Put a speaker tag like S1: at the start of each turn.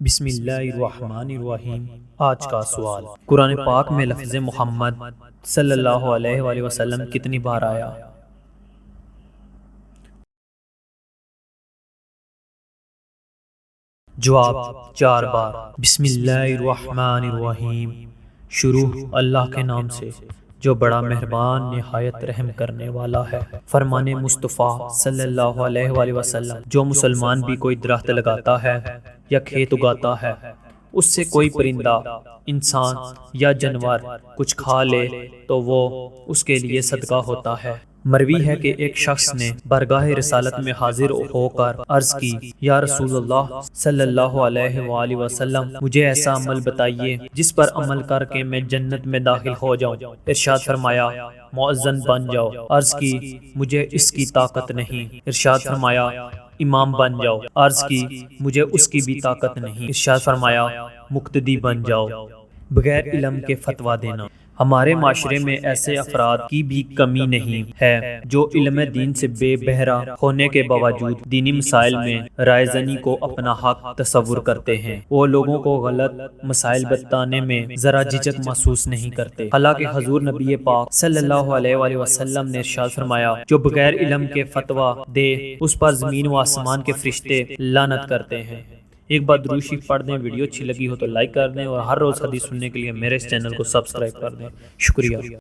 S1: بسم اللہ الرحمن الرحیم۔ آج کا سوال، قرآن پاک میں لفظ محمد صلی اللہ علیہ وآلہ وسلم کتنی بار آیا؟ جواب 4 بار۔ بسم اللہ الرحمن الرحیم، شروع اللہ کے نام سے جو بڑا مہربان نہایت رحم کرنے والا ہے۔ فرمان مصطفیٰ صلی اللہ علیہ وآلہ وسلم، جو مسلمان بھی کوئی درخت لگاتا ہے یا کھیت اگاتا ہے، اس سے کوئی پرندہ، انسان یا جانور کچھ کھا لے تو وہ اس کے لیے صدقہ ہوتا ہے۔ مروی ہے کہ ایک شخص نے بارگاہ رسالت میں حاضر ہو کر عرض کی، یا رسول اللہ صلی اللہ علیہ وآلہ وسلم، مجھے ایسا عمل بتائیے جس پر عمل کر کے میں جنت میں داخل ہو جاؤں۔ ارشاد فرمایا، مؤذن بن جاؤ۔ عرض کی، مجھے اس کی طاقت نہیں۔ ارشاد فرمایا، امام بن جاؤ۔ عرض کی، مجھے اس کی بھی طاقت نہیں۔ ارشاد فرمایا، مقتدی بن جاؤ۔ بغیر علم کے فتویٰ دینا۔ ہمارے معاشرے میں ایسے افراد کی بھی کمی نہیں ہے جو علم دین سے بے بہرا ہونے کے باوجود دینی مسائل میں رائے زنی کو اپنا حق تصور کرتے ہیں۔ وہ لوگوں کو غلط مسائل بتانے میں ذرا جھجک محسوس نہیں کرتے، حالانکہ حضور نبی پاک صلی اللہ علیہ وآلہ وسلم نے ارشاد فرمایا، جو بغیر علم کے فتویٰ دے اس پر زمین و آسمان کے فرشتے لعنت کرتے ہیں۔ ایک بار درود شریف پڑھ دیں، ویڈیو اچھی لگی ہو تو لائک کر دیں، اور ہر روز حدیث سننے کے لیے میرے اس چینل کو سبسکرائب کر دیں۔ شکریہ۔